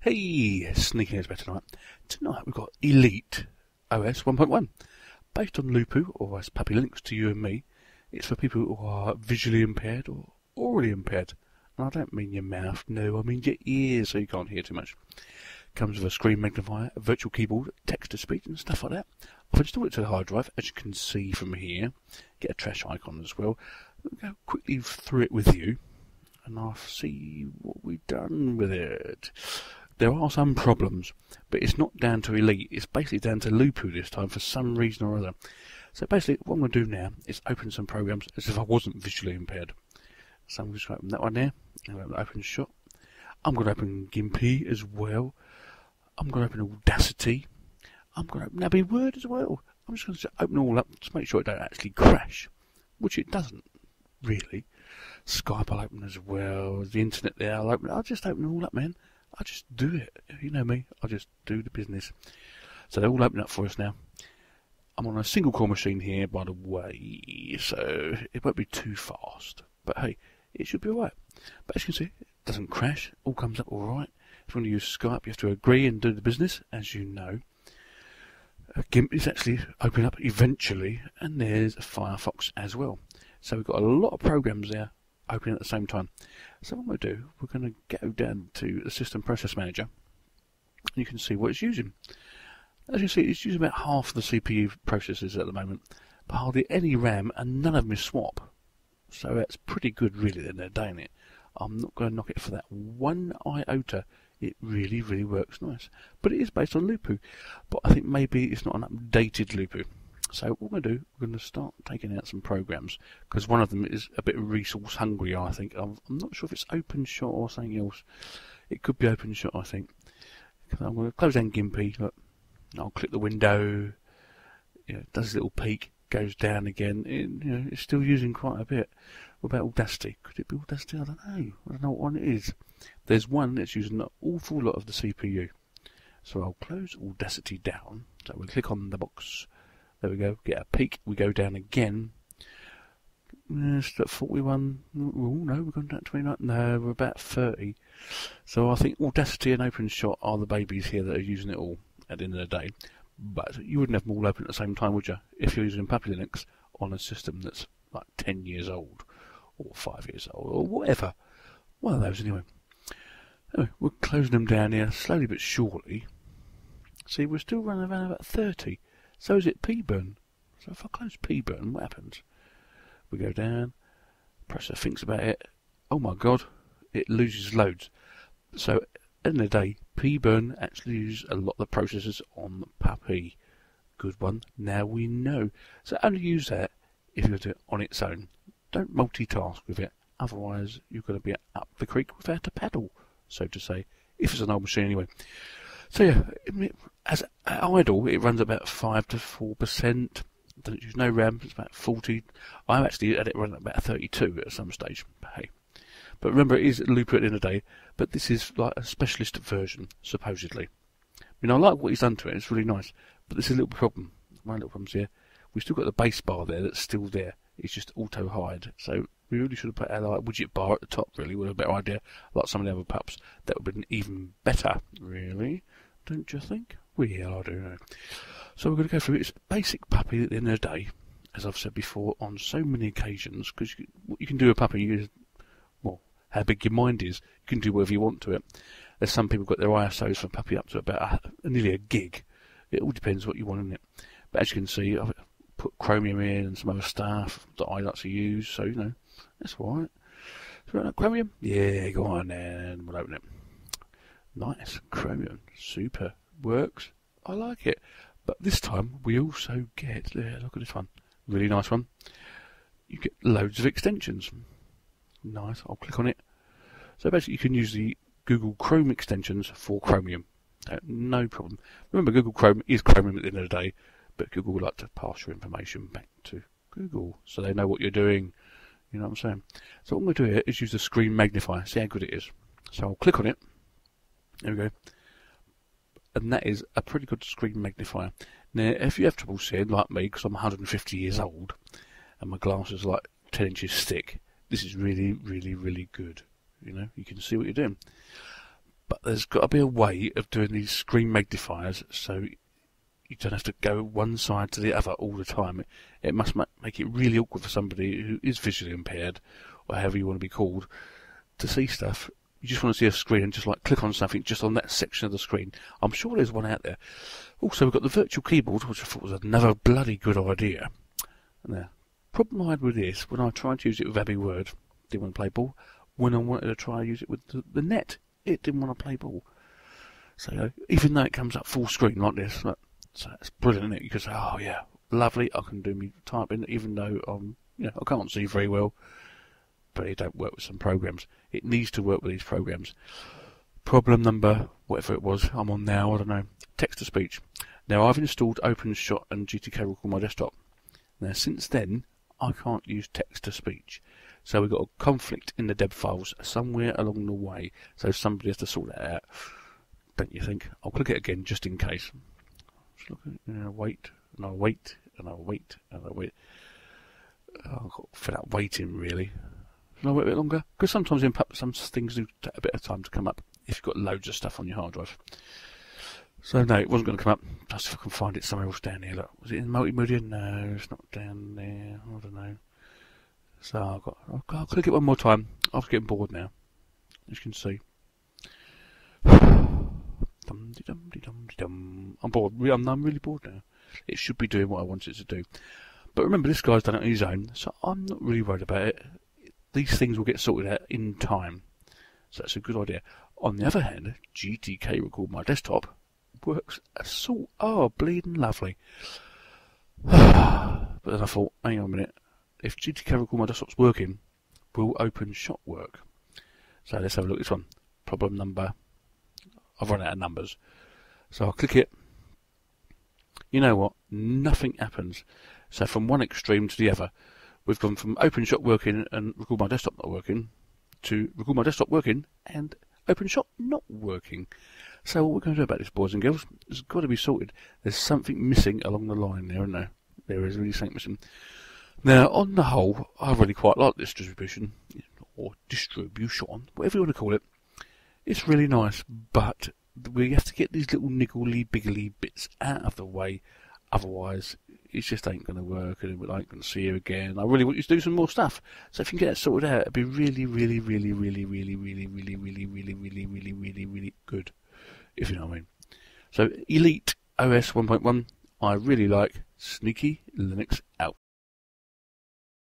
Hey, sneakylinux better tonight. Tonight we've got Elite OS 1.1. Based on lupu, or as Puppy Linux to you and me. It's for people who are visually impaired or orally impaired. And I don't mean your mouth, no, I mean your ears, so you can't hear too much. Comes with a screen magnifier, a virtual keyboard, text-to-speech and stuff like that. I've installed it to the hard drive, as you can see from here. Get a trash icon as well. I'll go quickly through it with you, and I'll see what we've done with it. There are some problems, but it's not down to Elite. It's basically down to lupu this time for some reason or other. So basically, what I'm going to do now is open some programs as if I wasn't visually impaired. So I'm just going to open that one there. I'm going to open Shot. I'm going to open Gimpy as well. I'm going to open Audacity. I'm going to open Abbey Word as well. I'm just going to open all up to make sure it don't actually crash, which it doesn't really. Skype I'll open as well. The internet there I'll open. I'll just open it all up, man. I just do it. You know me. I just do the business. So they're all open up for us now. I'm on a single core machine here, by the way, so it won't be too fast. But hey, it should be alright. But as you can see, it doesn't crash. All comes up alright. If you want to use Skype, you have to agree and do the business, as you know. GIMP is actually opening up eventually, and there's Firefox as well. So we've got a lot of programs there opening at the same time. So what we're going to do, we're going to go down to the System Process Manager, and you can see what it's using. As you see, it's using about half the CPU processors at the moment, but hardly any RAM, and none of them is swap. So that's pretty good, really, then they're doing it. I'm not going to knock it for that one iota. It really, really works nice. But it is based on lupu. But I think maybe it's not an updated lupu. So what we're going to do, we're going to start taking out some programs, because one of them is a bit resource hungry, I think. I'm not sure if it's OpenShot or something else. It could be OpenShot, I think. I'm going to close down Gimpy. Look, I'll click the window. You know, it does a little peek, goes down again. It's still using quite a bit. What about Audacity? Could it be Audacity? I don't know. I don't know what one it is. There's one that's using an awful lot of the CPU. So I'll close Audacity down. So we'll click on the box. There we go, get a peek, we go down again. Still at 41, oh no, we're going down to 29, no, we're about 30. So I think Audacity and OpenShot are the babies here that are using it all at the end of the day. But you wouldn't have them all open at the same time, would you? If you're using Puppy Linux on a system that's like 10 years old, or 5 years old, or whatever. One of those anyway. Anyway, we're closing them down here, slowly but surely. See, we're still running around about 30. So is it P-burn? So if I close P-burn, what happens? We go down, processor thinks about it. Oh my god, it loses loads. So at the end of the day, P-burn actually uses a lot of the processors on the Puppy. Good one. Now we know. So only use that if you do it on its own. Don't multitask with it. Otherwise, you're going to be up the creek without a paddle, so to say. If it's an old machine anyway. So yeah, as idle, it runs about 5 to 4%. Doesn't use no RAM, it's about 40. I've actually had it run at about 32 at some stage. Hey. But remember, it is lupu at the end of the day, but this is like a specialist version, supposedly. I mean, I like what he's done to it, it's really nice, but there's a little problem. One little problem's here. We've still got the base bar there that's still there. It's just auto-hide. So we really should have put our like, widget bar at the top, really, with a better idea, like some of the other pups. That would have been even better, really. Don't you think? Well, yeah, I do know. So we're going to go through its basic Puppy at the end of the day, as I've said before, on so many occasions, because what you can do with Puppy is, well, how big your mind is. You can do whatever you want to it. There's some people got their ISOs for Puppy up to about nearly a gig. It all depends what you want in it. But as you can see, I've put Chromium in and some other stuff that I like to use, so, you know, that's all right. So we want Chromium? Yeah, go on then, we'll open it. Nice, Chromium, super, works, I like it. But this time we also get, look at this one, really nice one. You get loads of extensions. Nice, I'll click on it. So basically you can use the Google Chrome extensions for Chromium. No problem. Remember, Google Chrome is Chromium at the end of the day, but Google would like to pass your information back to Google so they know what you're doing. You know what I'm saying? So what I'm going to do here is use the screen magnifier, see how good it is. So I'll click on it. There we go. And that is a pretty good screen magnifier. Now, if you have trouble seeing, like me, because I'm 150 years old, and my glasses are like 10 inches thick, this is really, really, really good. You know, you can see what you're doing. But there's got to be a way of doing these screen magnifiers so you don't have to go one side to the other all the time. It must make it really awkward for somebody who is visually impaired, or however you want to be called, to see stuff. You just want to see a screen and just like click on something just on that section of the screen. I'm sure there's one out there. Also, we've got the virtual keyboard, which I thought was another bloody good idea. Now, problem I had with this, when I tried to use it with Abbey Word, didn't want to play ball. When I wanted to try and use it with the net, it didn't want to play ball. So even though it comes up full screen like this, so it's brilliant, isn't it? You can say, oh yeah, lovely, I can do me typing, even though I can't see very well, but it don't work with some programs. It needs to work with these programs. Problem number, whatever it was, I'm on now, I don't know, text-to-speech. Now, I've installed OpenShot and GTK Record on my desktop. Now, since then, I can't use text-to-speech. So we've got a conflict in the deb files somewhere along the way. So somebody has to sort that out, don't you think? I'll click it again just in case. Just look at it, and I'll wait, and I'll wait, and I'll wait, and I'll wait. Oh, I've got fed up waiting, really. Can I wait a bit longer? Because sometimes some things do take a bit of time to come up if you've got loads of stuff on your hard drive. So no, it wasn't going to come up. Just if I can find it somewhere else down here. Look, was it in multimedia? No, it's not down there. I don't know. So I'll click it one more time. I'm getting bored now, as you can see. I'm bored. I'm really bored now. It should be doing what I want it to do. But remember, this guy's done it on his own, so I'm not really worried about it. These things will get sorted out in time. So that's a good idea. On the other hand, GTK Record My Desktop works bleeding lovely. But then I thought, hang on a minute. If GTK Record My Desktop's working, will OpenShot work? So let's have a look at this one. Problem number. I've run out of numbers. So I'll click it. You know what? Nothing happens. So from one extreme to the other, we've gone from OpenShot working and Record My Desktop not working to Record My Desktop working and OpenShot not working. So what we're going to do about this, boys and girls, it's got to be sorted. There's something missing along the line there, isn't there? There is really something missing. Now, on the whole, I really quite like this distribution, or distribution, whatever you want to call it. It's really nice, but we have to get these little niggly-biggly bits out of the way. Otherwise, it just ain't going to work, and I ain't going to see you again. I really want you to do some more stuff. So if you can get it sorted out, it'd be really, really, really, really, really, really, really, really, really, really, really, really, really good, if you know what I mean. So, Elite OS 1.1, I really like. Sneaky Linux out.